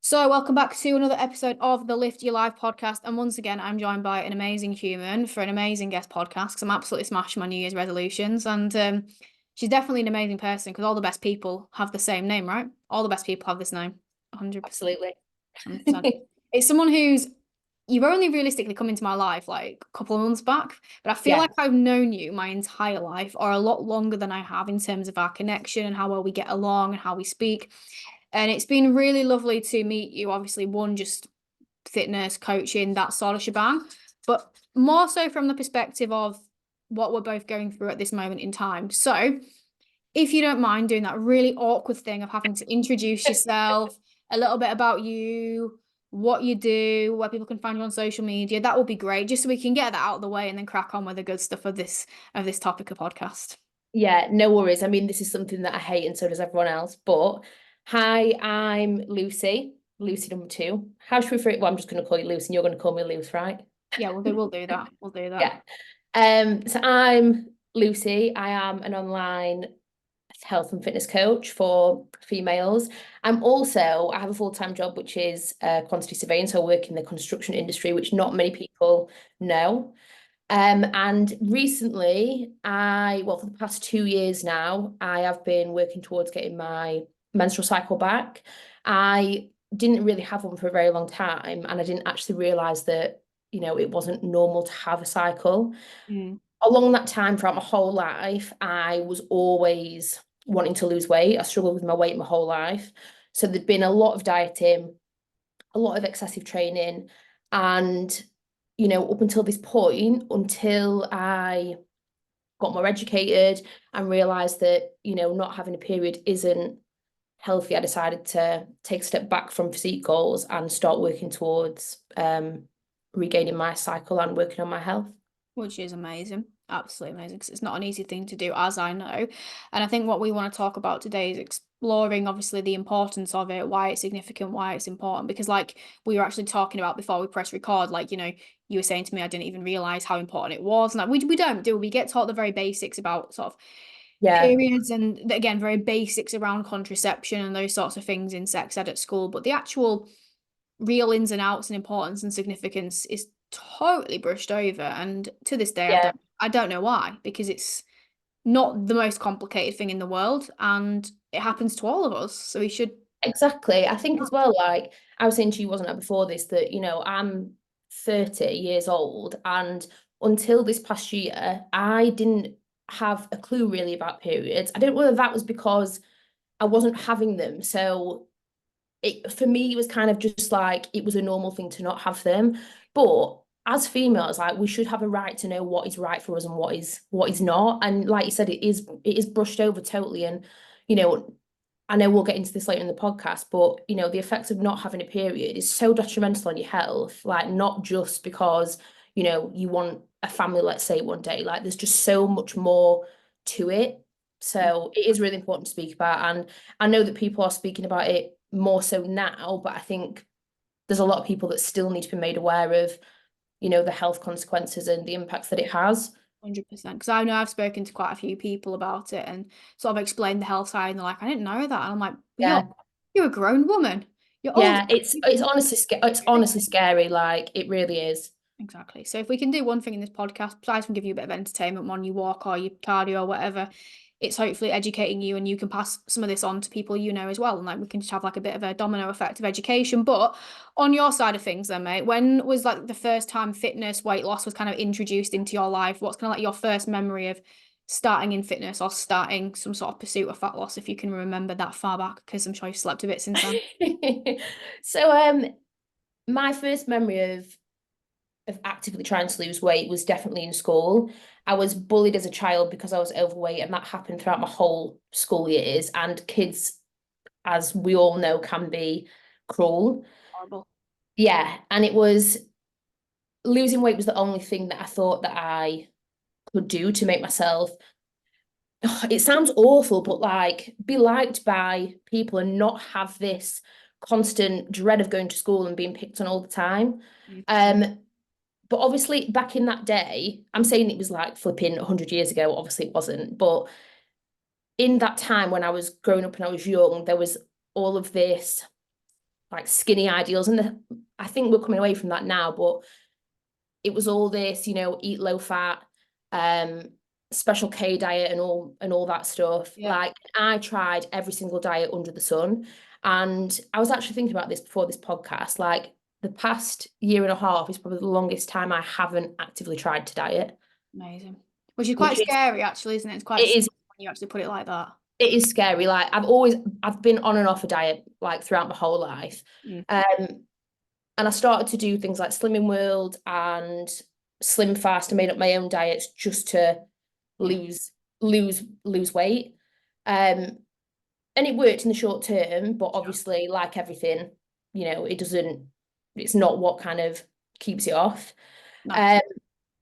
So, welcome back to another episode of the Lift Your Life podcast. And once again, I'm joined by an amazing human for an amazing guest podcast because I'm absolutely smashing my New Year's resolutions. And she's definitely an amazing person because all the best people have the same name, right? All the best people have this name. 100%. Absolutely. 100%. It's someone who's, you've only realistically come into my life like a couple of months back, but I feel Yeah, like I've known you my entire life or a lot longer than I have in terms of our connection and how well we get along and how we speak. And it's been really lovely to meet you. Obviously, one, just fitness, coaching, that sort of shebang, but more so from the perspective of what we're both going through at this moment in time. So, if you don't mind doing that really awkward thing of having to introduce yourself, a little bit about you, what you do, where people can find you on social media, that would be great, just so we can get that out of the way and then crack on with the good stuff of this topic of podcast. yeah, no worries. I mean, this is something that I hate, and so does everyone else. But hi, I'm Lucy, Lucy number two. How should we refer it? Well, I'm just going to call you Lucy, and you're going to call me Luce, right? Yeah, we'll do that. We'll do that. Yeah. So I'm Lucy. I am an online health and fitness coach for females. I have a full-time job, which is quantity surveying. So I work in the construction industry, which not many people know. And recently, for the past 2 years now, I have been working towards getting my menstrual cycle back. I didn't really have one for a very long time, and I didn't actually realize that, it wasn't normal to have a cycle. Mm. Along that time, throughout my whole life, I was always wanting to lose weight. I struggled with my weight my whole life. So there'd been a lot of dieting, a lot of excessive training, and up until this point, until I got more educated and realized that, not having a period isn't healthy, I decided to take a step back from physique goals and start working towards regaining my cycle and working on my health. Which is amazing. Absolutely amazing because it's not an easy thing to do, as I know. And I think what we want to talk about today is exploring, obviously, the importance of it, why it's significant, why it's important. Because, like we were actually talking about before we press record, like, you were saying to me, I didn't even realize how important it was. And like, we don't do, we get taught the very basics about sort of Yeah, periods and, again, very basics around contraception and those sorts of things in sex ed at school. But the actual real ins and outs and importance and significance is totally brushed over. And to this day, I yeah, don't know why, because it's not the most complicated thing in the world and it happens to all of us. So we should. exactly. I think as well, like I was saying to you, wasn't I, before this, that, I'm 30 years old, and until this past year, I didn't have a clue really about periods. I don't know whether that was because I wasn't having them. So for me, it was kind of just like it was a normal thing to not have them. But as females, like we should have a right to know what is right for us and what is not. And like you said, it is brushed over totally. And you know, I know we'll get into this later in the podcast, but the effects of not having a period is so detrimental on your health. Like not just because you want a family, let's say one day. Like there's just so much more to it. So it is really important to speak about. And I know that people are speaking about it more so now, but I think there's a lot of people that still need to be made aware of, the health consequences and the impacts that it has. 100%. Because I know I've spoken to quite a few people about it and sort of explained the health side, and they're like, I didn't know that. And I'm like, but Yeah. you're a grown woman. You're old. Yeah, it's honestly scary, like it really is. Exactly. So if we can do one thing in this podcast, besides from give you a bit of entertainment when you walk or you cardio or whatever, it's hopefully educating you and you can pass some of this on to people you know as well. And like we can just have like a bit of a domino effect of education. But on your side of things then, mate, when was like the first time fitness, weight loss was kind of introduced into your life? What's kind of like your first memory of starting in fitness or starting some sort of pursuit of fat loss, if you can remember that far back? Because I'm sure you've slept a bit since then. So my first memory of actively trying to lose weight was definitely in school. I was bullied as a child because I was overweight, and that happened throughout my whole school years. And kids, as we all know, can be cruel. Horrible. Yeah, and losing weight was the only thing that I thought that I could do to make myself, it sounds awful, but like be liked by people and not have this constant dread of going to school and being picked on all the time. Um, but obviously back in that day, I'm saying it was like flipping 100 years ago, obviously it wasn't, but in that time when I was growing up and I was young, there was all of this like skinny ideals. And I think we're coming away from that now, but it was all this, eat low fat, um, special K diet and all that stuff. Yeah. Like I tried every single diet under the sun. And I was actually thinking about this before this podcast. Like the past year and a half is probably the longest time I haven't actively tried to diet, Amazing. Which is quite which is scary, actually, isn't it? It's quite it scary is when you actually put it like that. it is scary. Like I've been on and off a diet like throughout my whole life. Mm. Um, and I started to do things like Slimming World and Slim Fast and made up my own diets just to Yeah. lose weight. Um, and it worked in the short term, but Sure. obviously, like everything, it's not what kind of keeps it off. Nice. Um,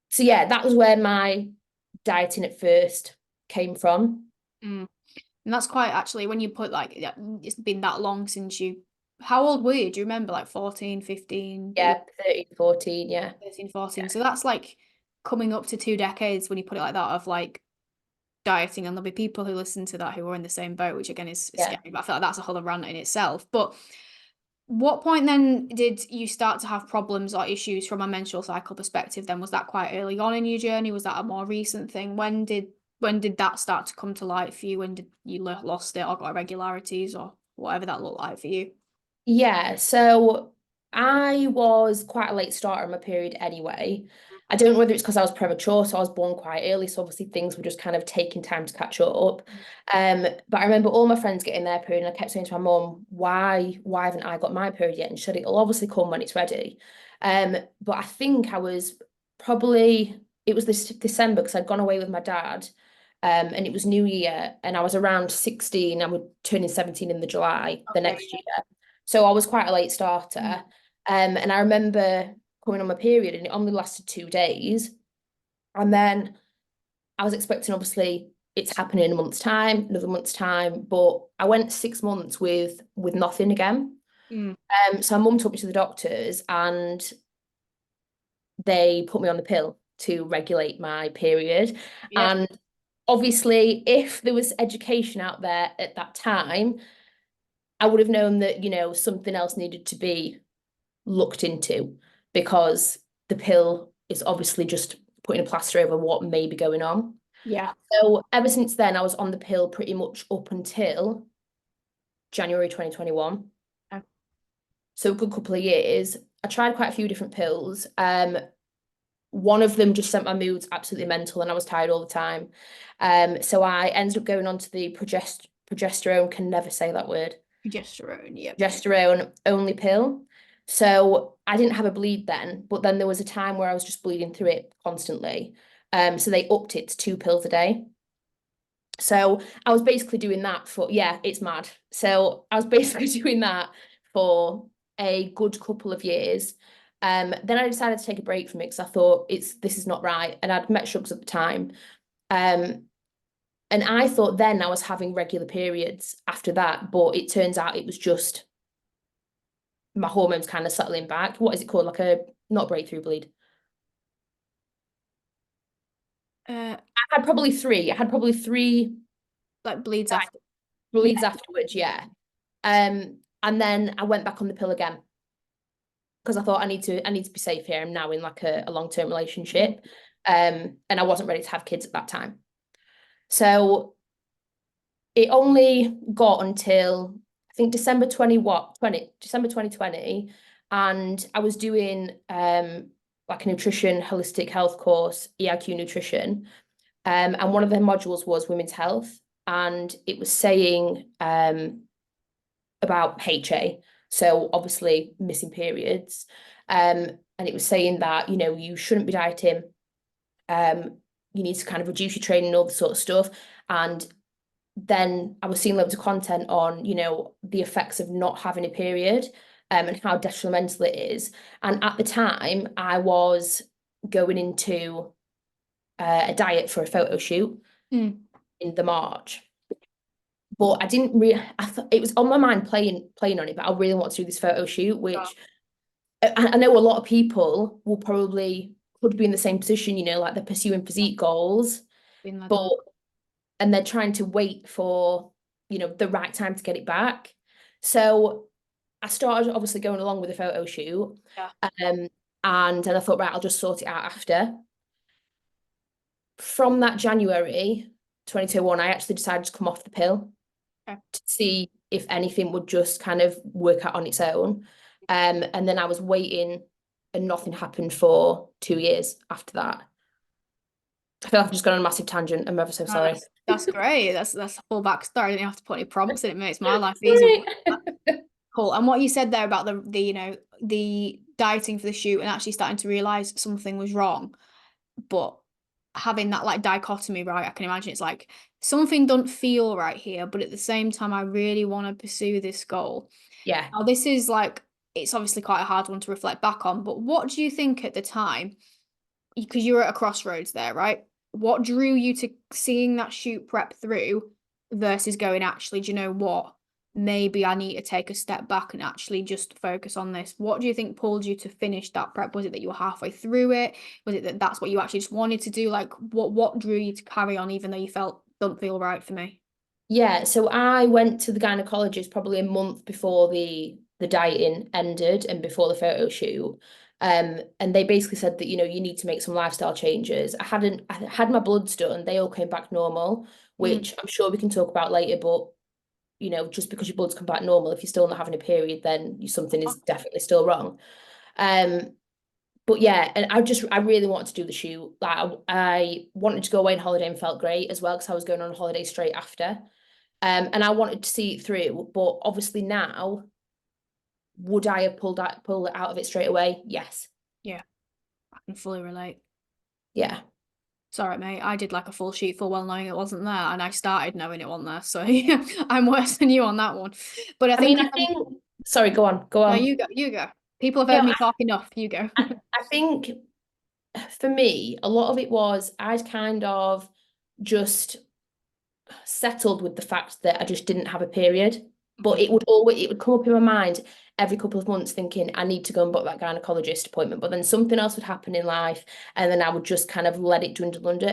so yeah, that was where my dieting at first came from. Mm. And that's quite actually when you put like yeah, it's been that long since you how old were you? Do you remember like 14, 15 that you Yeah, 13, 14, yeah. 13, 14? So that's like coming up to 2 decades when you put it like that of like dieting, and there'll be people who listen to that who are in the same boat, which again is Yeah. scary, but I feel like that's a whole rant in itself. But what point then did you start to have problems or issues from a menstrual cycle perspective then? Was that quite early on in your journey? Was that a more recent thing? When did that start to come to light for you? When did you lost it or got irregularities or whatever that looked like for you? Yeah, so I was quite a late starter in my period anyway. I don't know whether it's because I was premature, so I was born quite early, so obviously things were just kind of taking time to catch up. But I remember all my friends getting their period, and I kept saying to my mum, why haven't I got my period yet? And she said it'll obviously come when it's ready. But I think I was probably it was this December because I'd gone away with my dad. And it was New Year, and I was around 16. I would turn in 17 in the July the Okay. next year. So I was quite a late Mm. starter. And I remember coming on my period and it only lasted 2 days. And then I was expecting, obviously, it's happening in a month's time, another month's time. But I went 6 months with nothing again. Mm. So my mum took me to the doctors and they put me on the pill to regulate my period. Yeah. And obviously, if there was education out there at that time, I would have known that, something else needed to be looked into because the pill is obviously just putting a plaster over what may be going on. Yeah. So ever since then, I was on the pill pretty much up until January 2021. Okay. So a good couple of years. I tried quite a few different pills. One of them just sent my moods absolutely mental and I was tired all the time. So I ended up going on to the progesterone, can never say that word, Progesterone. Yep. progesterone only pill. So I didn't have a bleed then, but then there was a time where I was just bleeding through it constantly. So they upped it to 2 pills a day. So I was basically doing that for, yeah, it's mad. So I was basically doing that for a good couple of years. Then I decided to take a break from it because I thought this is not right. And I'd met Shugs at the time. Um, and I thought then I was having regular periods after that, but it turns out it was just my hormones kind of settling back. What is it called? Like a not breakthrough bleed. Uh, I had probably three. I had probably three like bleeds like, after. Yeah. bleeds afterwards, yeah. And then I went back on the pill again because I thought I need to be safe here. I'm now in like a long-term Mm. relationship. And I wasn't ready to have kids at that time. So it only got until I think December 2020. And I was doing like a nutrition holistic health course, EIQ nutrition. And one of the modules was women's health. And it was saying about HA, so obviously missing periods. And it was saying that, you shouldn't be dieting. You need to kind of reduce your training, all this sort of stuff. And then I was seeing loads of content on, the effects of not having a period, and how detrimental it is. And at the time, I was going into a diet for a photo shoot Mm. in the March. But I didn't really, I thought it was on my mind playing on it, but I really want to do this photo shoot, Sure. which I know a lot of people will probably could be in the same position, like they're pursuing physique goals, Been there, but done. and they're trying to wait for, the right time to get it back. So I started obviously going along with the photo shoot. Yeah. Um, and then I thought, right, I'll just sort it out after. From that January 2021, I actually decided to come off the pill Okay. to see if anything would just kind of work out on its own. And then I was waiting and nothing happened for 2 years after that. I feel like I've just gone on a massive tangent. I'm ever so No, sorry. that's great. That's a full backstory. I didn't have to put any prompts in. It makes my life easier. Right. Cool. And what you said there about the the dieting for the shoot and actually starting to realize something was wrong, but having that like dichotomy, right? I can imagine it's like something don't feel right here, but at the same time, I really want to pursue this goal. Yeah. Now, this is like it's obviously quite a hard one to reflect back on, but what do you think at the time? Because you were at a crossroads there, right? What drew you to seeing that shoot prep through versus going, actually, do you know what? Maybe I need to take a step back and actually just focus on this. What do you think pulled you to finish that prep? Was it that you were halfway through it? Was it that that's what you actually just wanted to do? Like, what drew you to carry on, even though you felt don't feel right for me? Yeah, so I went to the gynecologist probably a month before the dieting ended and before the photo shoot. And they basically said that, you need to make some lifestyle changes. I had my bloods done, they all came back normal, Mm. which I'm sure we can talk about later, but just because your bloods come back normal, if you're still not having a period, then something is definitely still wrong. Um, but yeah, and I really wanted to do the shoot. Like I wanted to go away on holiday and felt great as well because I was going on holiday straight after. And I wanted to see it through, but obviously now, would I have pulled it out of it straight away? Yes. Yeah, I can fully relate. Yeah. Sorry, mate. I did like a full sheet full well knowing it wasn't there, and I started knowing it wasn't there. So yeah, I'm worse than you on that one. But I I mean, think I think, sorry, go on, go no, on. you go, you go. People have No, heard me talk enough. You go. I think for me, a lot of it was I'd kind of just settled with the fact that I just didn't have a period. But Mhm. it would come up in my mind every couple of months thinking I need to go and book that gynecologist appointment. But then something else would happen in life and then I would just kind of let it dwindle under.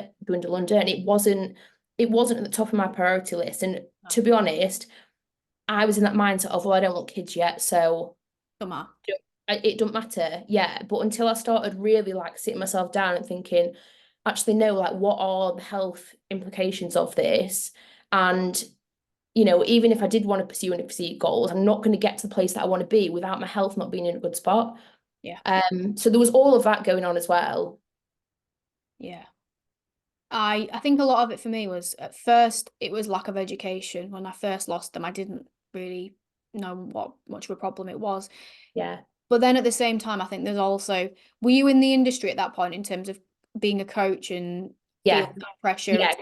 And it wasn't at the top of my priority list. And No, to be honest, I was in that mindset of, well, I don't want kids yet, so come on. it don't matter. Yeah. But until I started really like sitting myself down and thinking, actually, no, like what are the health implications of this? And even if I did want to pursue any physique goals, I'm not going to get to the place that I want to be without my health not being in a good spot. Yeah, So there was all of that going on as well. yeah. I think a lot of it for me was at first it was lack of education. When I first lost them, I didn't really know what much of a problem it was. Yeah. But then at the same time, I think there's also, were you in the industry at that point in terms of being a coach and Yeah. feeling that pressure Yeah.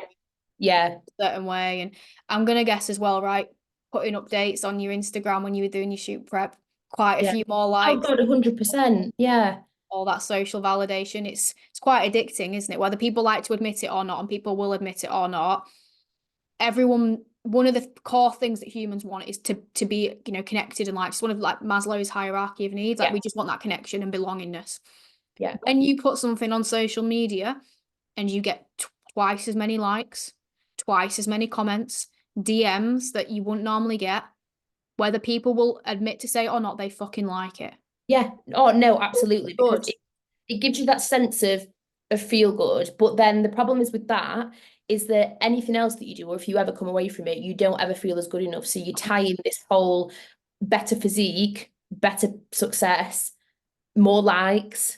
Yeah. a certain way? And I'm gonna guess as well, right? Putting updates on your Instagram when you were doing your shoot prep, quite a Yeah. few more Oh likes, God, 100%. Yeah. all that social validation. It's quite addicting, isn't it? Whether people like to admit it or not, and people will admit it or not. Everyone, one of the core things that humans want is to be, connected and like it's one of like Maslow's hierarchy of needs. Like Yeah. we just want that connection and belongingness. Yeah. When you put something on social media and you get twice as many likes, twice as many comments, DMs that you wouldn't normally get, whether people will admit to say it or not, they fucking like it. Yeah. Oh no, absolutely. Because Good. it gives you that sense of feel good. But then the problem is with that is that anything else that you do, or if you ever come away from it, you don't ever feel as good enough. So you tie in this whole better physique, better success, more likes.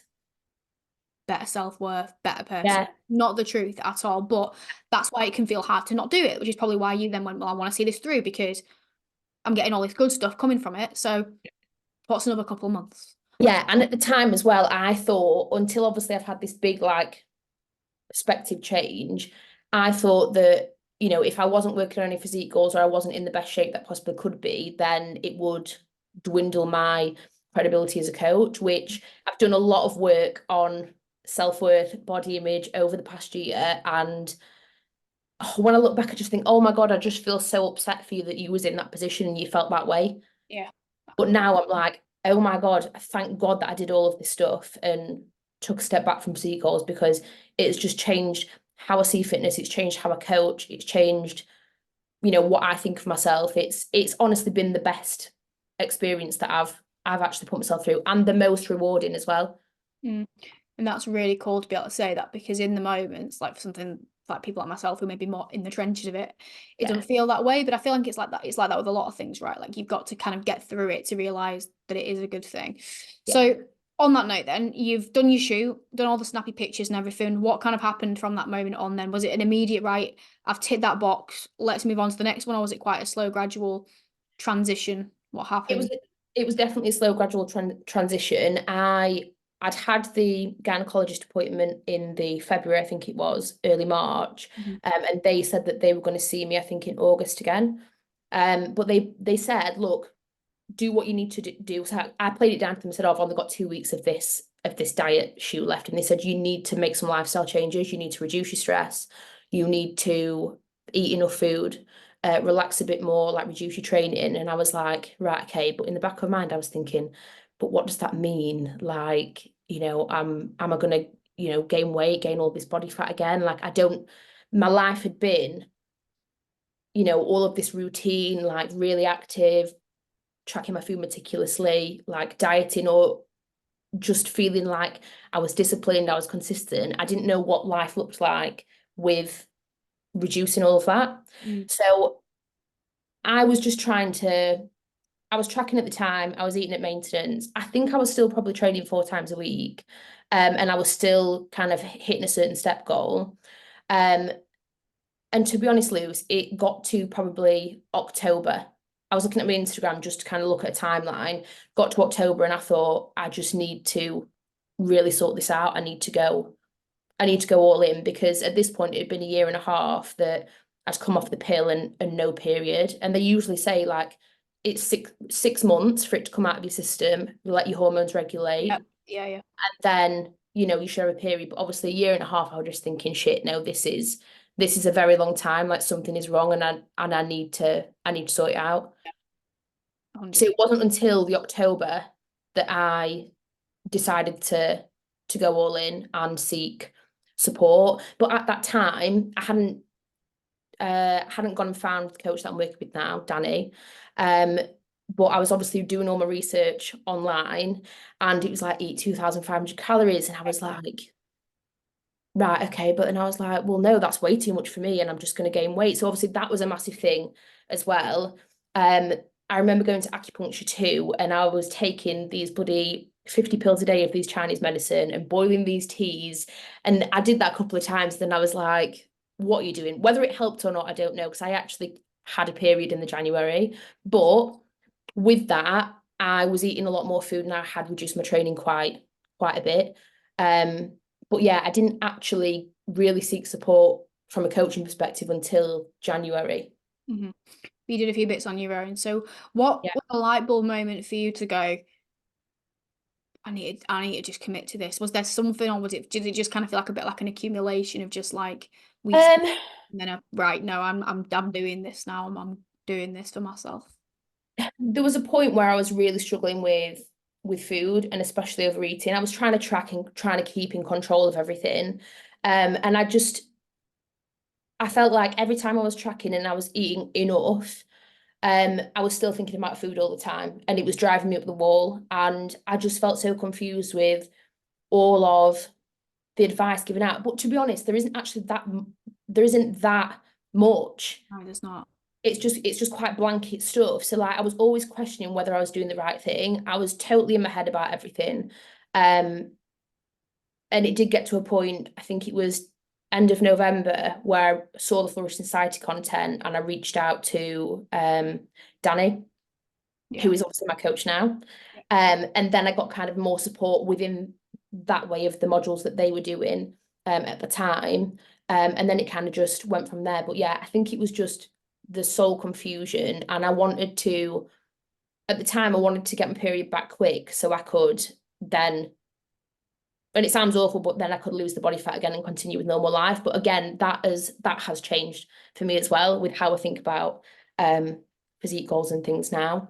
Better self-worth, better person. Yeah. Not the truth at all. But that's why it can feel hard to not do it, which is probably why you then went, well, I want to see this through because I'm getting all this good stuff coming from it. So what's another couple of months? Yeah. And at the time as well, I thought, until obviously I've had this big like perspective change, I thought that, if I wasn't working on any physique goals or I wasn't in the best shape that possibly could be, then it would dwindle my credibility as a coach, which I've done a lot of work on self-worth, body image over the past year. And when I look back, I just think, oh my God, I just feel so upset for you that you was in that position and you felt that way. Yeah. But now I'm like, oh my God, thank God that I did all of this stuff and took a step back from physique goals because it's just changed how I see fitness. It's changed how I coach. It's changed, what I think of myself. It's honestly been the best experience that I've actually put myself through, and the most rewarding as well. Mm. And that's really cool to be able to say that, because in the moments, like for something like people like myself who may be more in the trenches of it, it Yeah. doesn't feel that way. But I feel like it's like that. It's like that with a lot of things, right? Like you've got to kind of get through it to realize that it is a good thing. Yeah. So on that note, then you've done your shoot, done all the snappy pictures and everything. What kind of happened from that moment on? Then was it an immediate right? I've ticked that box. Let's move on to the next one, or was it quite a slow, gradual transition? What It was happened? it was definitely a slow, gradual transition. I'd had the gynecologist appointment in the February, I think it was, early March, Mhm. and they said that they were going to see me, I think, in August again. But they said, look, do what you need to do. So I played it down to them and said, oh, I've only got 2 weeks of this diet shoot left. And they said, you need to make some lifestyle changes. You need to reduce your stress. You need to eat enough food, relax a bit more, like reduce your training. And I was like, right, okay. But in the back of my mind, I was thinking, but what does that mean? Like, am I gonna, gain weight, gain all this body fat again? Like, I don't, my life had been, all of this routine, like really active, tracking my food meticulously, like dieting, or just feeling like I was disciplined, I was consistent. I didn't know what life looked like with reducing all of that. Mm. So I was just I was tracking at the time, I was eating at maintenance. I think I was still probably training 4 times a week. And I was still kind of hitting a certain step goal. Um, and to be honest, Luz, it got to probably October. I was looking at my Instagram just to kind of look at a timeline. Got to October and I thought, I just need to really sort this out. I need to go all in, because at this point it had been a year and a half that I'd come off the pill and no period. And they usually say like it's six months for it to come out of your system, let your hormones regulate, Yep. Yeah, yeah. and then you share a period. But obviously a year and a half, I was just thinking, shit, no, this is a very long time. Like something is wrong, and I need to sort it out. So 100%. it wasn't until the October that I decided to go all in and seek support. But at that time, I hadn't gone and found the coach that I'm working with now, Danny. But I was obviously doing all my research online, and it was like eat 2,500 calories, and I was like, right, okay. But then I was like, well, no, that's way too much for me, and I'm just going to gain weight. So obviously that was a massive thing as well. Um, I remember going to acupuncture too, and I was taking these bloody 50 pills a day of these Chinese medicine and boiling these teas. And I did that a couple of times. Then I was like, what are you doing? Whether it helped or not, I don't know, because I actually had a period in the January. But with that, I was eating a lot more food and I had reduced my training quite a bit. Um, but yeah, I didn't actually really seek support from a coaching perspective until January. Hmm. You did a few bits on your own. So what Yeah. was a light bulb moment for you to go, I need to just commit to this? Was there something, or did it just kind of feel like a bit like an accumulation of just like weeks, Um, and then right, no, I'm doing this now. I'm doing this for myself. there was a point where I was really struggling with food and especially overeating. I was trying to track and trying to keep in control of everything. And I felt like every time I was tracking and I was eating enough, I was still thinking about food all the time, and it was driving me up the wall. And I just felt so confused with all of the advice given out. But to be honest, there isn't that much. No, there's not. It's just quite blanket stuff. So like I was always questioning whether I was doing the right thing. I was totally in my head about everything. Um, and it did get to a point, I think it was end of November, where I saw the Flourishing Society content and I reached out to Danny, Yeah. who is obviously my coach now. And then I got kind of more support within that way of the modules that they were doing at the time. And then it kind of just went from there. But yeah, I think it was just the soul confusion. And at the time, I wanted to get my period back quick so I could then, and it sounds awful, but then I could lose the body fat again and continue with normal life. But again, that has changed for me as well with how I think about physique goals and things now.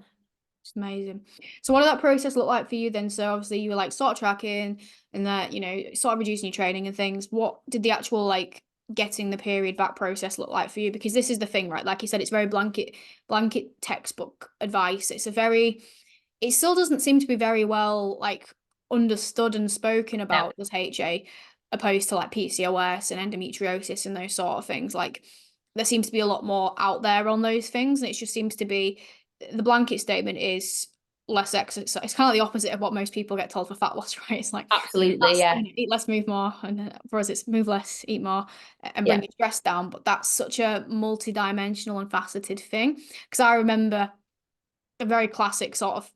It's amazing. So what did that process look like for you then? So obviously you were like start tracking and that, you know, start reducing your training and things. What did the actual like getting the period back process look like for you? Because this is the thing, right? Like you said, it's very blanket textbook advice. It still doesn't seem to be very well like understood and spoken No, about as HA, opposed to like PCOS and endometriosis and those sort of things. Like there seems to be a lot more out there on those things, and it just seems to be the blanket statement is less exercise. It's kind of the opposite of what most people get told for fat loss, right? It's like absolutely, that's, yeah, eat less, move more, and for us, it's move less, eat more, and bring yeah, your stress down. But that's such a multi-dimensional and faceted thing. Because I remember a very classic sort of,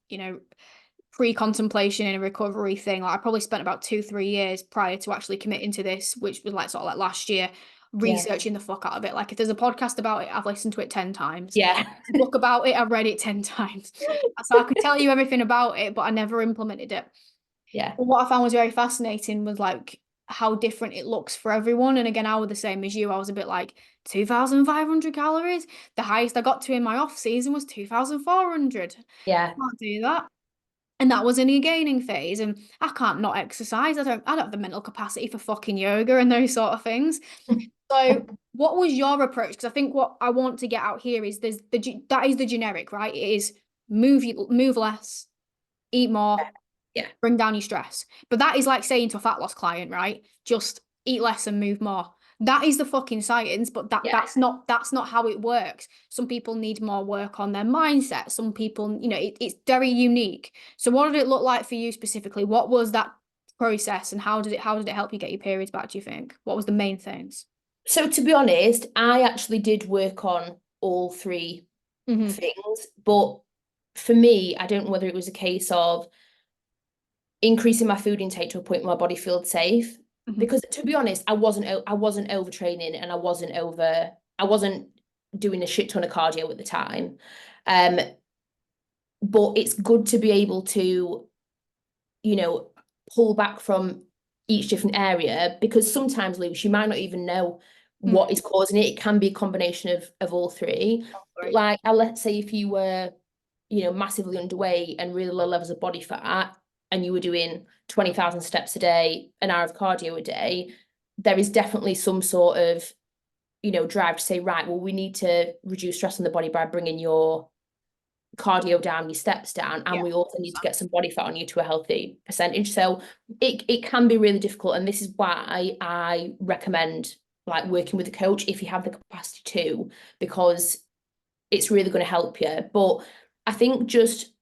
pre-contemplation and recovery thing. Like I probably spent about 2-3 years prior to actually committing to this, which was like sort of like last year, yeah, researching the fuck out of it. Like if there's a podcast about it, I've listened to it 10 times. yeah, There's a book about it, I've read it 10 times. So I could tell you everything about it, but I never implemented it. yeah, But what I found was very fascinating was like how different it looks for everyone. And again, I was the same as you. I was a bit like 2,500 calories. The highest I got to in my off season was 2,400. yeah. Can't do that. And that was in a gaining phase. And I can't not exercise. I don't have the mental capacity for fucking yoga and those sort of things. So what was your approach? Because I think what I want to get out here is that is the generic, right? It is move less, eat more, Yeah, bring down your stress. But that is like saying to a fat loss client, right? Just eat less and move more. That is the fucking science, but yeah. that's not how it works. Some people need more work on their mindset. Some people, it's very unique. So what did it look like for you specifically? What was that process and how did it help you get your periods back, do you think? What was the main things? So to be honest, I actually did work on all three Mm-hmm. things, but for me, I don't know whether it was a case of increasing my food intake to a point where my body feels safe. Mm-hmm. Because to be honest, I wasn't overtraining and I wasn't doing a shit ton of cardio at the time. Um, but it's good to be able to, you know, pull back from each different area because sometimes, Luce, you might not even know what is causing it. It can be a combination of all three. But Right. like, let's say if you were, massively underweight and really low levels of body fat, and you were doing 20,000 steps a day, an hour of cardio a day, there is definitely some sort of, drive to say, right, well, we need to reduce stress on the body by bringing your cardio down, your steps down, and Yeah. we also need to get some body fat on you to a healthy percentage. So it can be really difficult. And this is why I recommend like working with a coach if you have the capacity to, because it's really going to help you. But I think just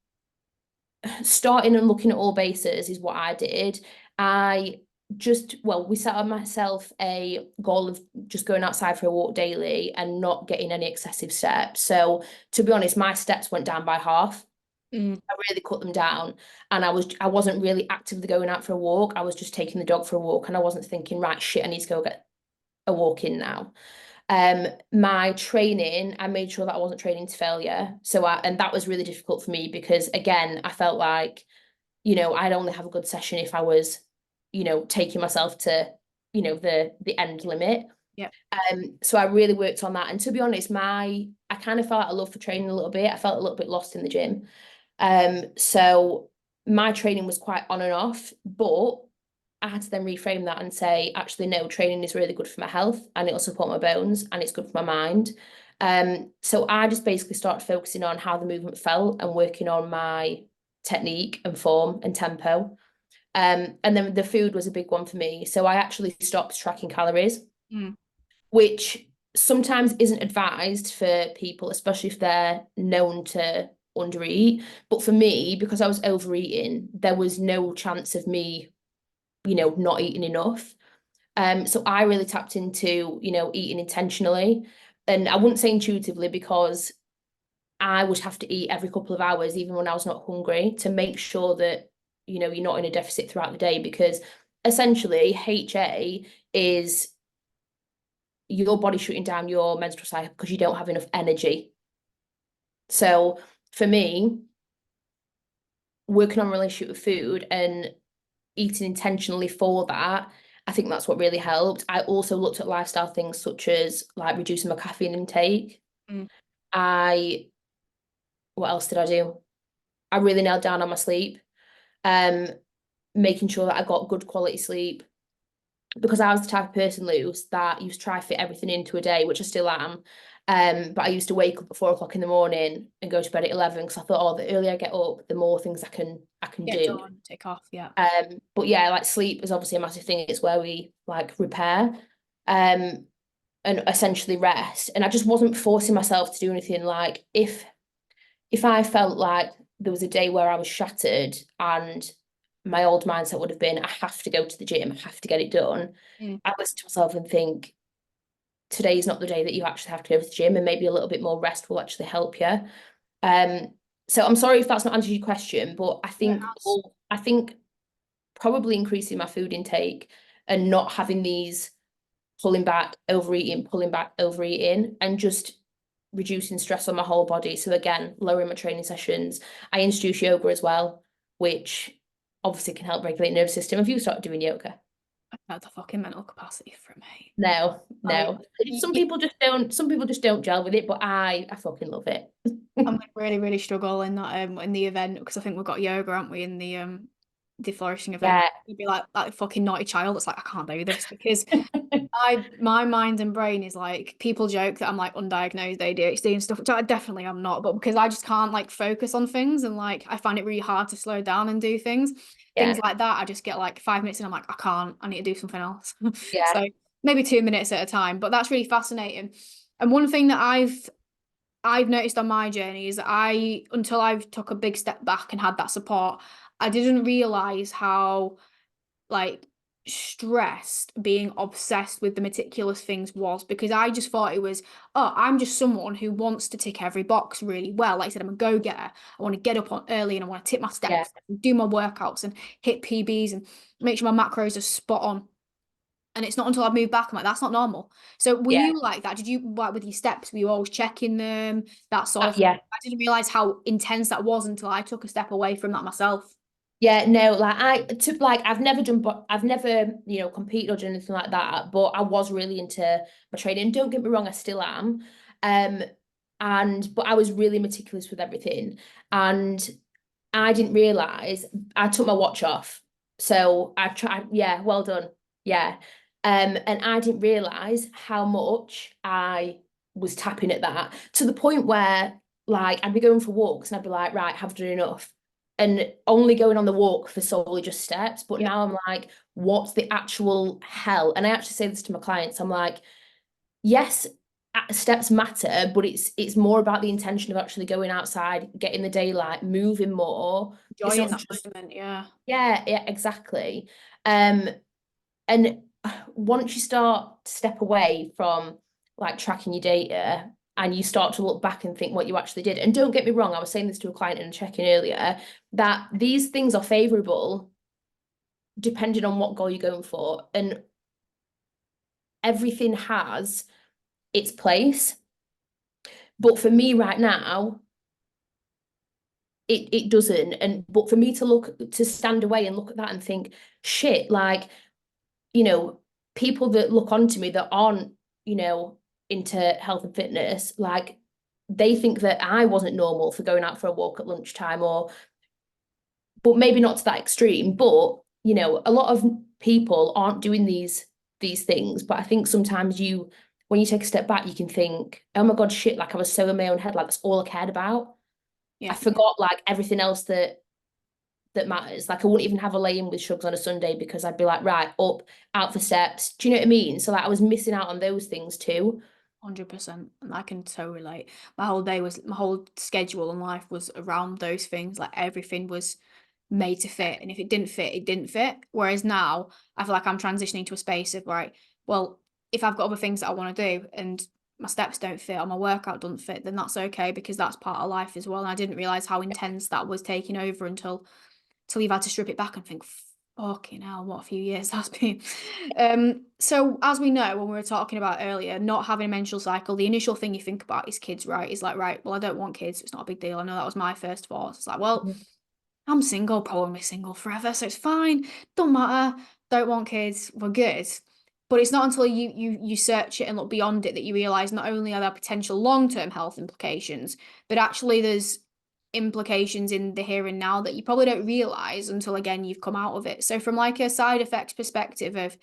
starting and looking at all bases is what I did. We set up myself a goal of just going outside for a walk daily and not getting any excessive steps. So to be honest, my steps went down by half. Mm. I really cut them down, and I wasn't really actively going out for a walk. I was just taking the dog for a walk, and I wasn't thinking, right, shit, I need to go get a walk in now. My training, I made sure that I wasn't training to failure. And that was really difficult for me because again, I felt like, I'd only have a good session if I was, taking myself to, the end limit. Yeah. So I really worked on that. And to be honest, I kind of felt out of love for training a little bit. I felt a little bit lost in the gym. So my training was quite on and off, but I had to then reframe that and say, actually, no, training is really good for my health and it'll support my bones and it's good for my mind. So I just basically started focusing on how the movement felt and working on my technique and form and tempo. And then the food was a big one for me. So I actually stopped tracking calories, Mm. which sometimes isn't advised for people, especially if they're known to undereat. But for me, because I was overeating, there was no chance of me, not eating enough. So I really tapped into, eating intentionally. And I wouldn't say intuitively because I would have to eat every couple of hours, even when I was not hungry, to make sure that, you're not in a deficit throughout the day. Because essentially, HA is your body shutting down your menstrual cycle because you don't have enough energy. So for me, working on relationship with food and eating intentionally for that, I think that's what really helped. I also looked at lifestyle things such as like reducing my caffeine intake. Mm. I What else did I do? I really nailed down on my sleep. Um, Making sure that I got good quality sleep. because I was the type of person, Luce, that used to try to fit everything into a day, which I still am. But I used to wake up at 4 o'clock in the morning and go to bed at 11 because I thought, oh, the earlier I get up, the more things I can Get do. done, take off, yeah. But yeah, like sleep is obviously a massive thing. It's where we like repair, and essentially rest. And I just wasn't forcing myself to do anything. Like if I felt like there was a day where I was shattered and my old mindset would have been, I have to go to the gym, I have to get it done. Mm. I listen to myself and think, today is not the day that you actually have to go to the gym, and maybe a little bit more rest will actually help you. Um, so I'm sorry if that's not answered your question, but No, it has. I think probably increasing my food intake and not having these pulling back, overeating, and just reducing stress on my whole body. So again, lowering my training sessions. I introduce yoga as well, which obviously can help regulate nervous system. Have you started doing yoga? I have the fucking mental capacity for me. No, Like, no. Some people just don't gel with it, but I fucking love it. I'm like really, really struggle in that in the event because I think we've got yoga, aren't we, in the flourishing event. Yeah. You'd be like that fucking naughty child that's like, I can't do this because my mind and brain is like people joke that I'm like undiagnosed ADHD and stuff, which I definitely am not, but because I just can't like focus on things and like I find it really hard to slow down and do things. Things Yeah. like that, I just get like 5 minutes and I'm like, I can't, I need to do something else. Yeah. So maybe 2 minutes at a time, but that's really fascinating. And one thing that I've noticed on my journey is that until I've took a big step back and had that support, I didn't realize how like stressed being obsessed with the meticulous things was because I just thought it was, oh, I'm just someone who wants to tick every box really well. Like I said, I'm a go-getter. I want to get up on early and I want to tip my Yeah. steps and do my workouts and hit PBs and make sure my macros are spot on. And it's not until I've moved back, I'm like, that's not normal. So were Yeah. you like that? Did you like with your steps? Were you always checking them? That sort of thing? Yeah. I didn't realize how intense that was until I took a step away from that myself. Yeah, no, like I took like I've never done, but I've never, competed or done anything like that. But I was really into my training. Don't get me wrong, I still am. Um, but I was really meticulous with everything. And I didn't realize I took my watch off. So I tried, yeah, well done. Yeah. And I didn't realize how much I was tapping at that to the point where like I'd be going for walks and I'd be like, right, have I done enough? And only going on the walk for solely just steps. But Yeah, now I'm like, what's the actual hell? And I actually say this to my clients. I'm like, yes, steps matter, but it's more about the intention of actually going outside, getting the daylight, moving more. It's enjoying not that just, moment. Yeah, yeah, yeah, exactly. Um, and once you start to step away from like tracking your data and you start to look back and think what you actually did, and don't get me wrong, I was saying this to a client in a check-in earlier, that these things are favorable depending on what goal you're going for. And everything has its place. But for me right now, it doesn't. And but for me to stand away and look at that and think, shit, like, you know, people that look onto me that aren't, into health and fitness, like they think that I wasn't normal for going out for a walk at lunchtime, or but maybe not to that extreme. But, a lot of people aren't doing these things. But I think sometimes when you take a step back, you can think, oh my God, shit, like I was so in my own head, like that's all I cared about. I yeah, forgot like everything else that matters. Like I wouldn't even have a lay in with Shugs on a Sunday because I'd be like, right, up, out for steps. Do you know what I mean? So like I was missing out on those things too. 100%. And I can so relate. My whole schedule and life was around those things. Like everything was made to fit, and if it didn't fit, it didn't fit. Whereas now, I feel like I'm transitioning to a space of right, well, if I've got other things that I want to do and my steps don't fit or my workout doesn't fit, then that's okay because that's part of life as well. And I didn't realize how intense that was taking over until you've had to strip it back and think, fucking hell, what a few years that's been. So as we know, when we were talking about earlier, not having a menstrual cycle, the initial thing you think about is kids, right? It's like, right, well, I don't want kids. It's not a big deal. I know that was my first thought. It's like, well, Mhm. I'm single, probably single forever, so it's fine. Don't matter. Don't want kids. We're good. But it's not until you search it and look beyond it that you realize not only are there potential long-term health implications, but actually there's implications in the here and now that you probably don't realize until again you've come out of it. So from like a side effects perspective of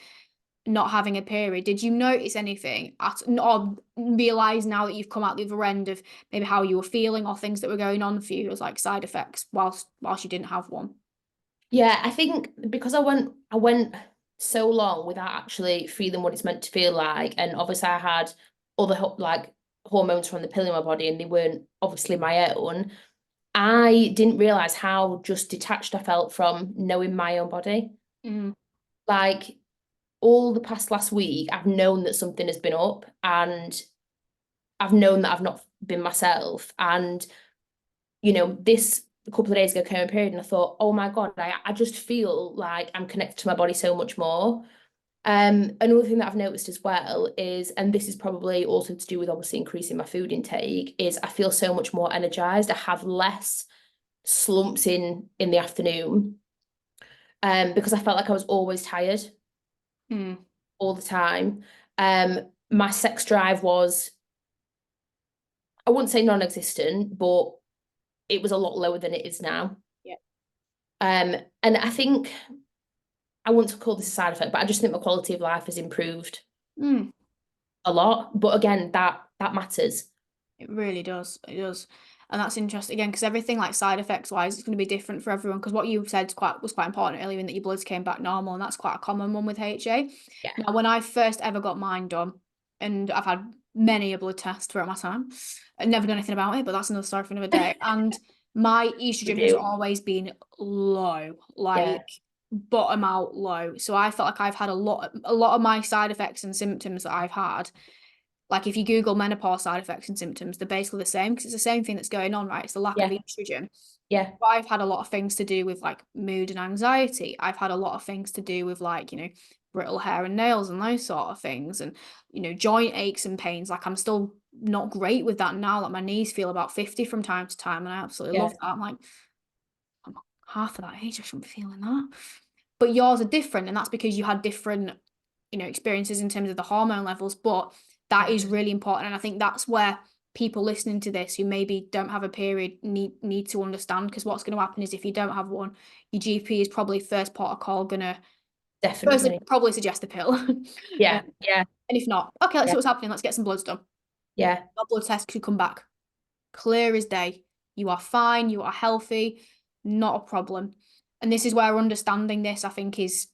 not having a period, did you notice anything or realize now that you've come out the other end of maybe how you were feeling or things that were going on for you as like side effects whilst you didn't have one? Yeah, I think because I went so long without actually feeling what it's meant to feel like, and obviously I had other like hormones from the pill in my body, and they weren't obviously my own. I didn't realize how just detached I felt from knowing my own body. Mm, Like all the past last week, I've known that something has been up, and I've known that I've not been myself. And this a couple of days ago came a period, and I thought, oh my God, I just feel like I'm connected to my body so much more. Another thing that I've noticed as well is, and this is probably also to do with obviously increasing my food intake, is I feel so much more energized. I have less slumps in the afternoon, because I felt like I was always tired mm, all the time. My sex drive was, I wouldn't say non-existent, but it was a lot lower than it is now. yeah. And I think I want to call this a side effect, but I just think my quality of life has improved Mm. a lot. But again, that matters. It really does. It does. And that's interesting again, because everything like side effects wise, it's going to be different for everyone. Because what you said was quite important earlier in that your bloods came back normal, and that's quite a common one with HA. Yeah, Now, when I first ever got mine done, and I've had many a blood test throughout my time, I've never done anything about it, but that's another story for another day. And my we estrogen has do. always been low, Yeah, like bottom out low. So I felt like I've had a lot of my side effects and symptoms that I've had, like if you Google menopause side effects and symptoms, they're basically the same because it's the same thing that's going on, right? It's the lack of yeah, estrogen. yeah, But I've had a lot of things to do with like mood and anxiety. I've had a lot of things to do with like, brittle hair and nails and those sort of things. And, joint aches and pains. Like I'm still not great with that now. Like my knees feel about 50 from time to time. And I absolutely yeah, love that. I'm like, I'm half of that age. I shouldn't be feeling that. But yours are different. And that's because you had different experiences in terms of the hormone levels, but that yeah, is really important. And I think that's where people listening to this who maybe don't have a period need to understand, because what's going to happen is if you don't have one, your GP is probably first port of call gonna firstly definitely. probably suggest a pill. Yeah, yeah, And if not, okay, let's yeah, see what's happening. Let's get some bloods done. yeah, Your blood test could come back clear as day. You are fine, you are healthy, not a problem. And this is where understanding this, I think, is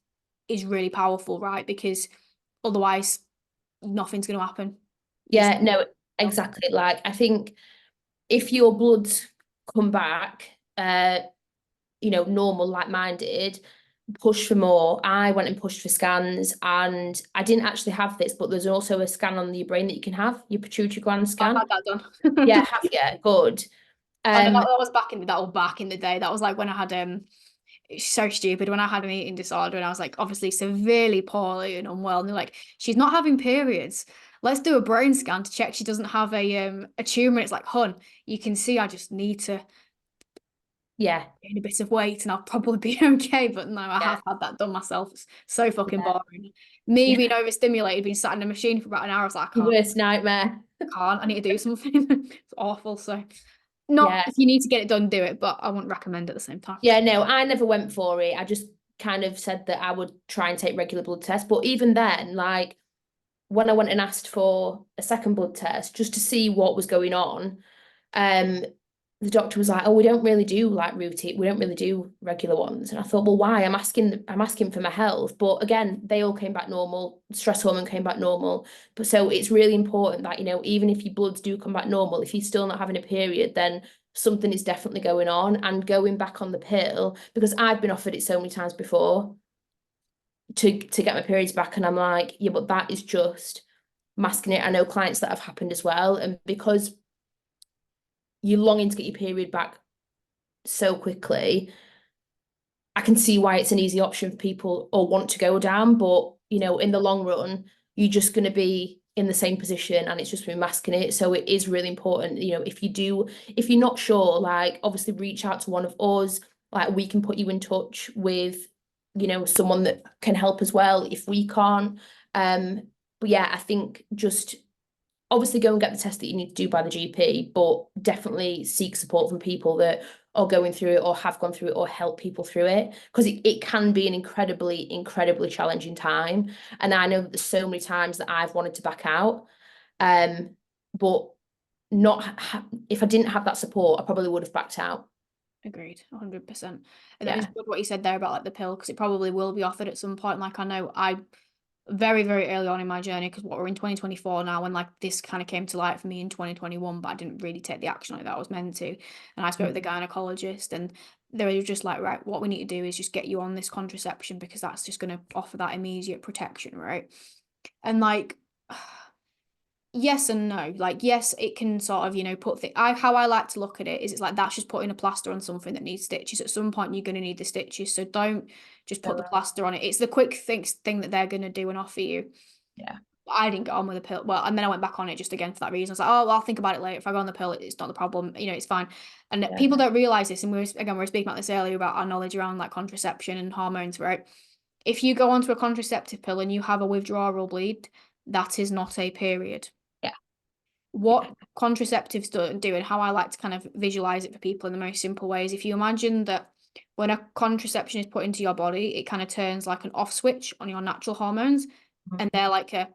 really powerful, right? Because otherwise nothing's going to happen. It's yeah. No, exactly. Like I think if your bloods come back, normal like mine did, push for more. I went and pushed for scans, and I didn't actually have this, but there's also a scan on your brain that you can have, your pituitary gland I've had scan. that done. Yeah, have you? Good. Oh no, that, Um, that was back in the day. That was like when I had it's so stupid when I had an eating disorder and I was like obviously severely poorly and unwell, and they're like, she's not having periods. Let's do a brain scan to check she doesn't have a tumor. And it's like, hun, you can see I just need to yeah, gain a bit of weight and I'll probably be okay. But no, I yeah, have had that done myself. It's so fucking yeah, boring. Me being yeah. overstimulated, being sat in a machine for about an hour, I was like, Your worst nightmare. I can't. I need to do something. It's awful. So, not Yeah, if you need to get it done, do it. But I wouldn't recommend it at the same time. yeah. No, I never went for it. I just kind of said that I would try and take regular blood tests. But even then, like when I went and asked for a second blood test just to see what was going on, um, the doctor was like, "Oh, we don't really do like routine. We don't really do regular ones." And I thought, "Well, why? I'm asking for my health." But again, they all came back normal. Stress hormone came back normal. But so it's really important that, even if your bloods do come back normal, if you're still not having a period, then something is definitely going on. And going back on the pill, because I've been offered it so many times before to get my periods back, and I'm like, yeah, but that is just masking it. I know clients that have happened as well, and because you're longing to get your period back so quickly, I can see why it's an easy option for people or want to go down. But, in the long run, you're just going to be in the same position, and it's just been masking it. So it is really important, if you're not sure, like obviously reach out to one of us. Like we can put you in touch with, someone that can help as well if we can't. But yeah, I think just obviously go and get the test that you need to do by the GP, but definitely seek support from people that or going through it or have gone through it or help people through it, because it can be an incredibly challenging time. And I know that there's so many times that I've wanted to back out, but if I didn't have that support, I probably would have backed out. Agreed, 100%. And that was Yeah. good what you said there about like the pill, because it probably will be offered at some point. Like I know I very, very early on in my journey, because what we're in 2024 now, and like this kind of came to light for me in 2021, but I didn't really take the action like that I was meant to. And I spoke with the gynecologist, and they were just like, right, what we need to do is just get you on this contraception, because that's just going to offer that immediate protection, right? And like, yes and no. Like, yes, it can sort of, put how I like to look at it is it's like that's just putting a plaster on something that needs stitches. At some point, you're going to need the stitches. So don't just put the plaster on it. It's the quick thing that they're going to do and offer you. Yeah. I didn't get on with the pill. Well, and then I went back on it just again for that reason. I was like, oh, well, I'll think about it later. If I go on the pill, it's not the problem. It's fine. And Yeah. people don't realize this. And we were speaking about this earlier about our knowledge around like contraception and hormones, right? If you go onto a contraceptive pill and you have a withdrawal bleed, that is not a period. Yeah. What contraceptives do and how I like to kind of visualize it for people in the most simple ways. If you imagine that when a contraception is put into your body, it kind of turns like an off switch on your natural hormones, and they're like a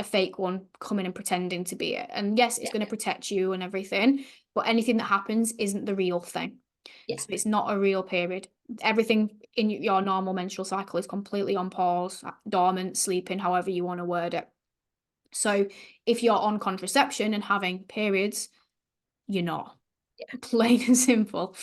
fake one coming and pretending to be it. And yes, it's going to protect you and everything, but anything that happens isn't the real thing. Yeah. So it's not a real period. Everything in your normal menstrual cycle is completely on pause, dormant, sleeping, however you want to word it. So if you're on contraception and having periods, you're not. Yeah. Plain and simple.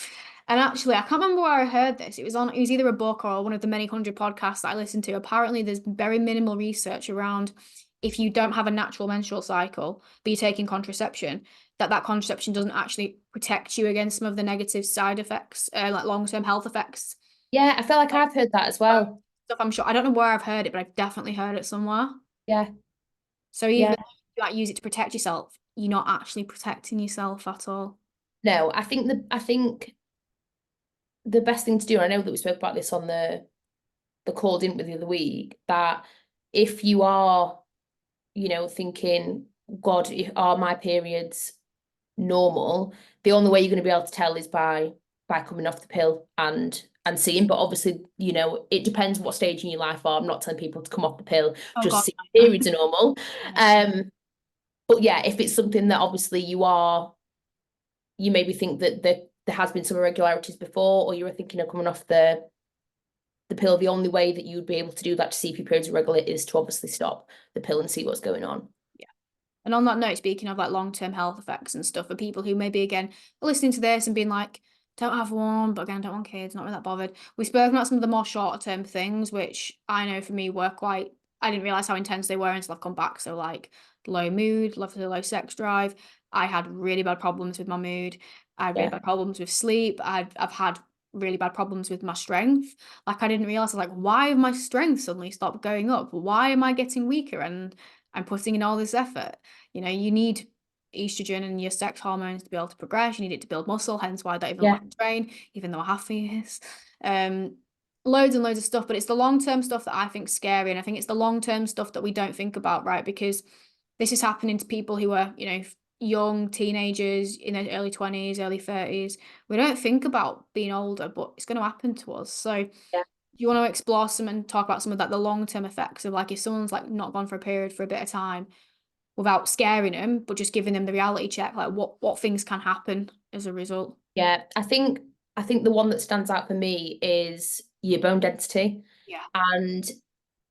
And actually, I can't remember where I heard this. It was either a book or one of the many hundred podcasts that I listened to. Apparently, there's very minimal research around if you don't have a natural menstrual cycle, but you're taking contraception, that contraception doesn't actually protect you against some of the negative side effects, like long-term health effects. Yeah, I feel like Like I've heard that as well. stuff I'm sure I don't know where I've heard it, but I've definitely heard it somewhere. Yeah. So Yeah. even if you like use it to protect yourself, you're not actually protecting yourself at all. No, I think the best thing to do, I know that we spoke about this on the call, didn't we, the other week, that if you are, thinking, God, are my periods normal? The only way you're going to be able to tell is by coming off the pill and seeing. But obviously, it depends what stage in your life are. I'm not telling people to come off the pill Oh just God, to see I if know. periods are normal. But yeah, if it's something that obviously you maybe think that there has been some irregularities before, or you were thinking of coming off the pill, the only way that you would be able to do that to see if your periods are regular is to obviously stop the pill and see what's going on. Yeah. And on that note, speaking of like long-term health effects and stuff for people who maybe again are listening to this and being like, don't have one, but again, don't want kids, not really that bothered. We've spoken about some of the more shorter term things, which I know for me were quite, I didn't realize how intense they were until I've come back. So like low mood, low sex drive. I had really bad problems with my mood. I had really Yeah. bad problems with sleep. I've had really bad problems with my strength. Like I didn't realize like why have my strength suddenly stopped going up? Why am I getting weaker? And I'm putting in all this effort. You need estrogen and your sex hormones to be able to progress. You need it to build muscle, hence why I don't even Yeah. like to train, even though I have for years. Loads and loads of stuff, but it's the long-term stuff that I think is scary. And I think it's the long-term stuff that we don't think about, right? Because this is happening to people who are, young teenagers in their early 20s, early 30s. We don't think about being older, but it's going to happen to us. So Yeah. you want to explore some and talk about some of that, the long-term effects of like if someone's like not gone for a period for a bit of time without scaring them, but just giving them the reality check, like what things can happen as a result. Yeah. I think the one that stands out for me is your bone density. Yeah. And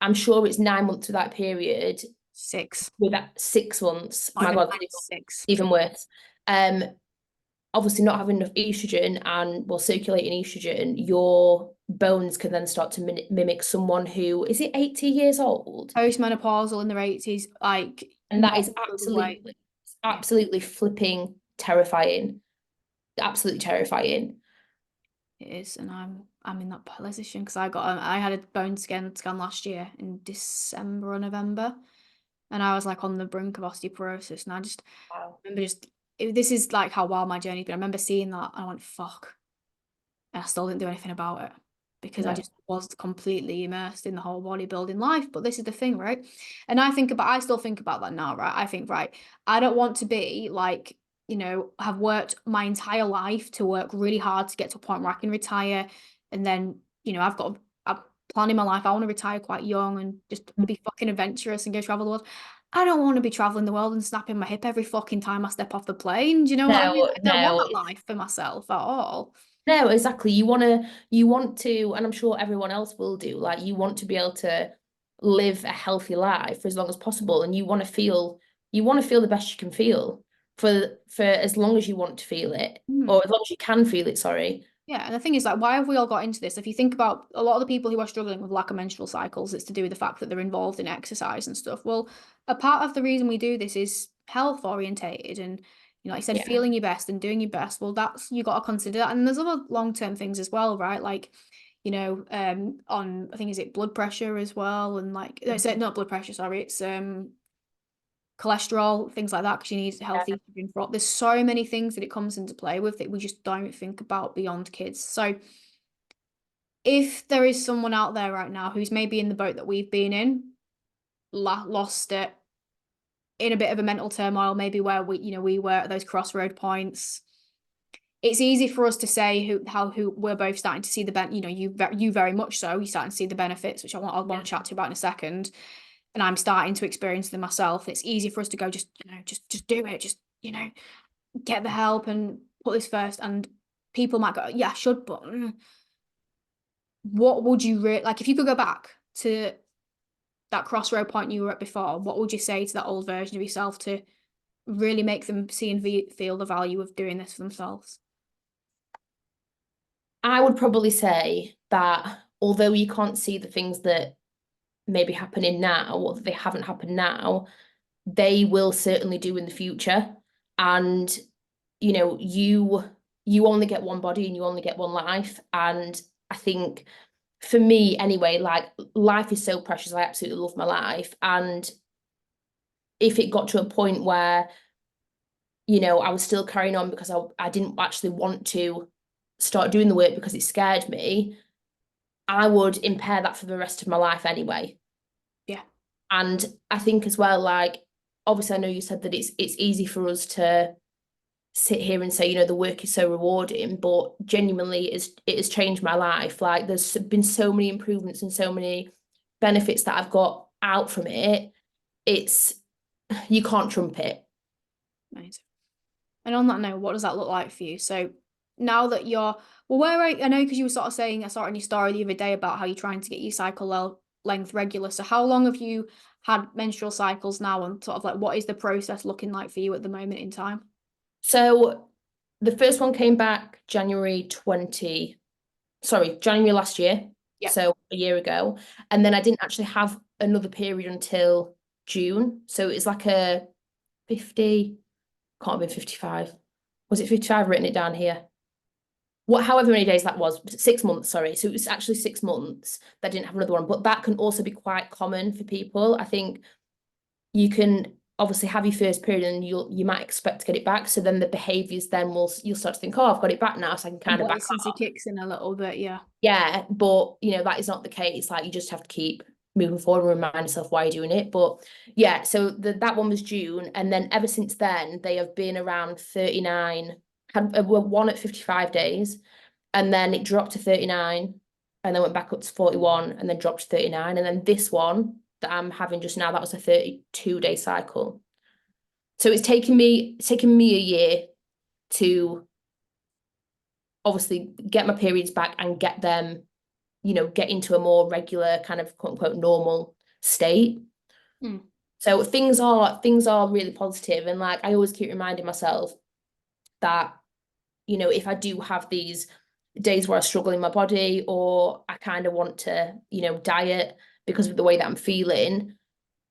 I'm sure it's 9 months of that period. 6. With that 6 months, Not my even God, 6. even worse. Obviously not having enough estrogen and circulating estrogen, your bones can then start to mimic someone who is it 80 years old, Postmenopausal in their 80s, like and that not is the way. Yeah, absolutely flipping terrifying, absolutely terrifying. it is, and I'm in that position because I had a bone scan last year in December or November, and I was like on the brink of osteoporosis, and I just Wow. remember this is like how wild my journey's been. I remember seeing that and I went fuck, and I still didn't do anything about it because I No. just was completely immersed in the whole bodybuilding life. But this is the thing, right? And I still think about that now, right? I think, right, I don't want to be like have worked my entire life to work really hard to get to a point where I can retire. And then, I'm planning my life. I want to retire quite young and just be fucking adventurous and go travel the world. I don't want to be traveling the world and snapping my hip every fucking time I step off the plane. Do you know what I mean? No, I don't want no, that life for myself at all. no, exactly. You want to, and I'm sure everyone else will do, like you want to be able to live a healthy life for as long as possible. And you want to feel the best you can feel for as long as you want to feel it, Mm. or as long as you can feel it, sorry. Yeah, and the thing is, like, why have we all got into this? If you think about a lot of the people who are struggling with lack of menstrual cycles, it's to do with the fact that they're involved in exercise and stuff. Well, a part of the reason we do this is health orientated and, like I said, Yeah. feeling your best and doing your best. Well, that's you got to consider that. And there's other long-term things as well, right? Like, on I think is it blood pressure as well, and like it's not blood pressure, sorry, it's cholesterol, things like that, because you need healthy food for. There's so many things that it comes into play with that we just don't think about beyond kids. So if there is someone out there right now who's maybe in the boat that we've been in, lost it, in a bit of a mental turmoil, maybe where we were at those crossroad points, it's easy for us to say who we're both starting to see you very much so, you're starting to see the benefits, which I want to chat to you about in a second, and I'm starting to experience them myself. It's easy for us to go, just do it, get the help and put this first. And people might go, yeah, I should, but what would you like if you could go back to that crossroad point you were at before? What would you say to that old version of yourself to really make them see and feel the value of doing this for themselves? I would probably say that although you can't see the things that maybe happening now or that they haven't happened now, they will certainly do in the future. And you only get one body and you only get one life. And I think for me anyway, like life is so precious. I absolutely love my life. And if it got to a point where, I was still carrying on because I didn't actually want to start doing the work because it scared me, I would impair that for the rest of my life anyway. Yeah. And I think as well, like obviously I know you said that it's easy for us to sit here and say, the work is so rewarding, but genuinely it has changed my life. Like there's been so many improvements and so many benefits that I've got out from it. It's you can't trump it. Nice. And on that note, what does that look like for you? So now that you're, well, where I know because you were sort of saying, I saw it in your story the other day about how you're trying to get your cycle length regular. So how long have you had menstrual cycles now, and sort of like what is the process looking like for you at the moment in time? So the first one came back January last year, Yeah. so a year ago. And then I didn't actually have another period until June. So it's like a 50, can't have been 55. Was it 55? Written it down here. However many days that was, 6 months, sorry. So it was actually 6 months that I didn't have another one. But that can also be quite common for people. I think you can obviously have your first period and you might expect to get it back. So then the behaviors then you'll start to think, oh, I've got it back now, so I can kind of back Complacency off. kicks in a little bit, yeah. Yeah, but that is not the case. Like you just have to keep moving forward and remind yourself why you're doing it. But yeah, so that one was June, and then ever since then they have been around 39. Had one at 55 days, and then it dropped to 39, and then went back up to 41, and then dropped to 39, and then this one that I'm having just now, that was a 32-day cycle. So it's taken me a year to obviously get my periods back and get them, get into a more regular kind of quote unquote normal state. Hmm. So things are really positive, and like I always keep reminding myself that if I do have these days where I struggle in my body or I kind of want to diet because of the way that I'm feeling,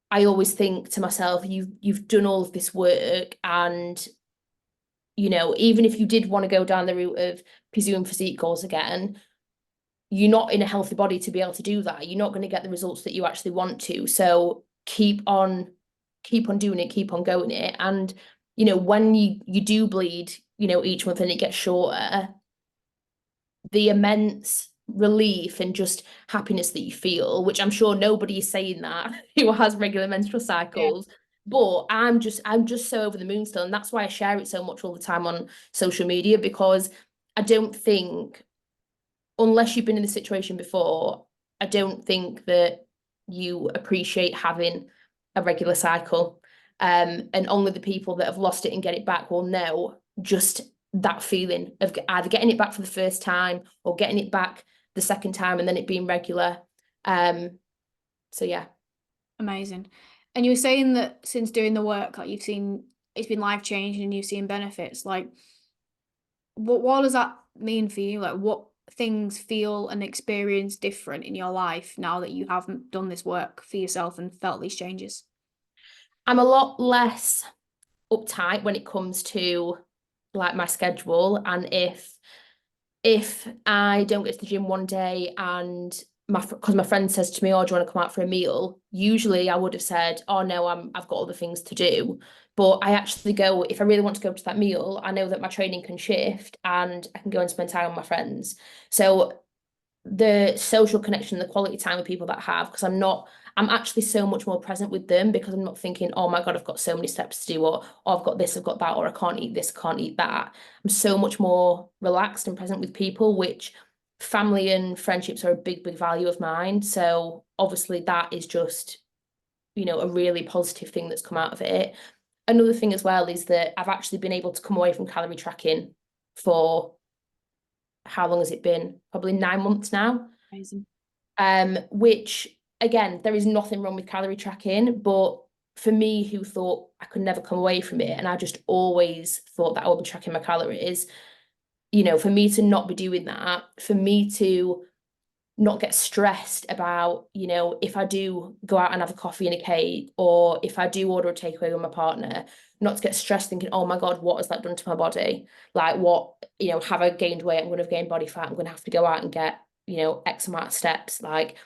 I always think to myself, you've done all of this work, and even if you did want to go down the route of pursuing physique goals again, you're not in a healthy body to be able to do that. You're not going to get the results that you actually want to. So keep on doing it, keep on going it. And when you do bleed, each month and it gets shorter, the immense relief and just happiness that you feel, which I'm sure nobody is saying that who has regular menstrual Yeah. cycles, But I'm just so over the moon still. And that's why I share it so much all the time on social media, because I don't think, unless you've been in the situation before, I don't think that you appreciate having a regular cycle. And only the people that have lost it and get it back will know just that feeling of either getting it back for the first time or getting it back the second time and then it being regular. So yeah. Amazing. And you were saying that since doing the work, like you've seen it's been life changing and you've seen benefits. Like, what does that mean for you? Like, what things feel and experience different in your life now that you haven't done this work for yourself and felt these changes? I'm a lot less uptight when it comes to like my schedule, and if I don't get to the gym one day and because my friend says to me, "Oh, do you want to come out for a meal?" Usually I would have said, "Oh no, I've got other things to do." But I actually go, if I really want to go to that meal, I know that my training can shift and I can go and spend time with my friends. So the social connection, the quality time with people that I have, because I'm actually so much more present with them, because I'm not thinking, oh my God, I've got so many steps to do, or oh, I've got this, I've got that, or I can't eat this, I can't eat that. I'm so much more relaxed and present with people, which family and friendships are a big, big value of mine. So obviously that is just, a really positive thing that's come out of it. Another thing as well is that I've actually been able to come away from calorie tracking for, how long has it been? Probably 9 months now. Amazing. Which again, there is nothing wrong with calorie tracking, but for me, who thought I could never come away from it, and I just always thought that I would be tracking my calories, for me to not be doing that, for me to not get stressed about, if I do go out and have a coffee and a cake, or if I do order a takeaway with my partner, not to get stressed thinking, oh my God, what has that done to my body? Like, what, have I gained weight? I'm going to have gained body fat. I'm going to have to go out and get, X amount of steps. Like,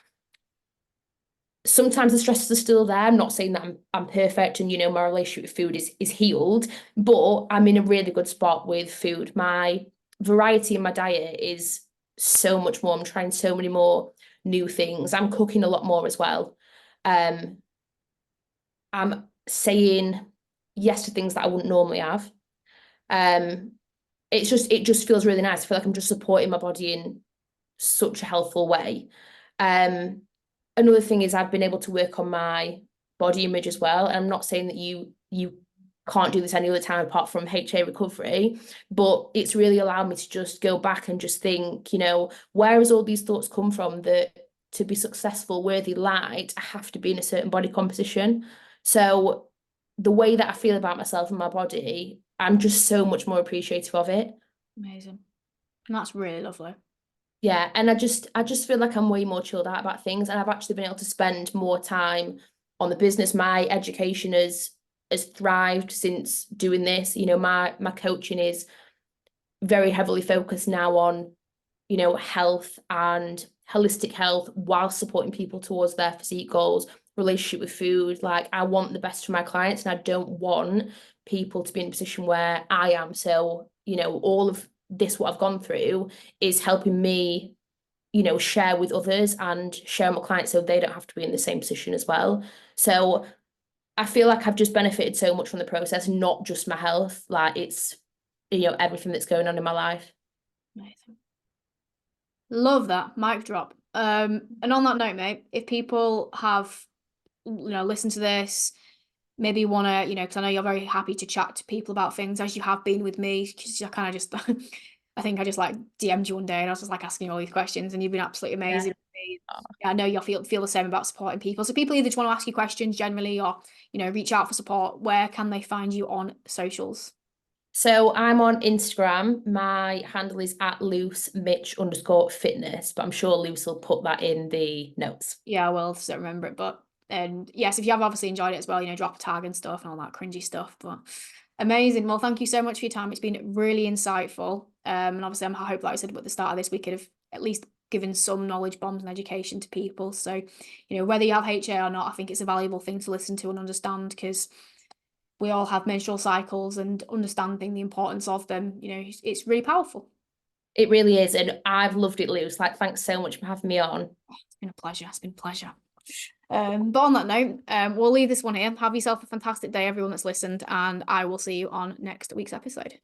sometimes the stresses are still there. I'm not saying that I'm perfect and my relationship with food is healed, but I'm in a really good spot with food. My variety in my diet is so much more. I'm trying so many more new things. I'm cooking a lot more as well. Um, I'm saying yes to things that I wouldn't normally have. Um, it just feels really nice. I feel like I'm just supporting my body in such a healthful way. Another thing is I've been able to work on my body image as well. And I'm not saying that you can't do this any other time apart from HA recovery, but it's really allowed me to just go back and just think, where has all these thoughts come from that to be successful, worthy, light, I have to be in a certain body composition. So the way that I feel about myself and my body, I'm just so much more appreciative of it. Amazing. And that's really lovely. Yeah, and I just feel like I'm way more chilled out about things, and I've actually been able to spend more time on the business. My education has thrived since doing this. My coaching is very heavily focused now on, health and holistic health while supporting people towards their physique goals, relationship with food. Like, I want the best for my clients and I don't want people to be in a position where I am. So, all of this, what I've gone through, is helping me, share with others and share with my clients so they don't have to be in the same position as well. So I feel like I've just benefited so much from the process, not just my health. Like, it's, everything that's going on in my life. Amazing. Love that. Mic drop. And on that note, mate, if people have, listened to this, maybe want to, because I know you're very happy to chat to people about things as you have been with me, because I kind of just, I think I just like DM'd you one day and I was just like asking you all these questions and you've been absolutely Yeah. amazing with me. Yeah, I know you feel the same about supporting people. So people either just want to ask you questions generally or, reach out for support. Where can they find you on socials? So I'm on Instagram. My handle is at Lucy Mitch_fitness, but I'm sure Lucy will put that in the notes. Yeah, I will, just don't remember it. But and yes, if you have obviously enjoyed it as well, drop a tag and stuff and all that cringy stuff. But amazing. Well, thank you so much for your time. It's been really insightful. And obviously I hope, like I said at the start of this, we could have at least given some knowledge bombs and education to people. So, whether you have HA or not, I think it's a valuable thing to listen to and understand because we all have menstrual cycles and understanding the importance of them, it's really powerful. It really is. And I've loved it, Luce. Like, thanks so much for having me on. It's been a pleasure. It's been a pleasure. But on that note, we'll leave this one here. Have yourself a fantastic day, everyone that's listened, and I will see you on next week's episode.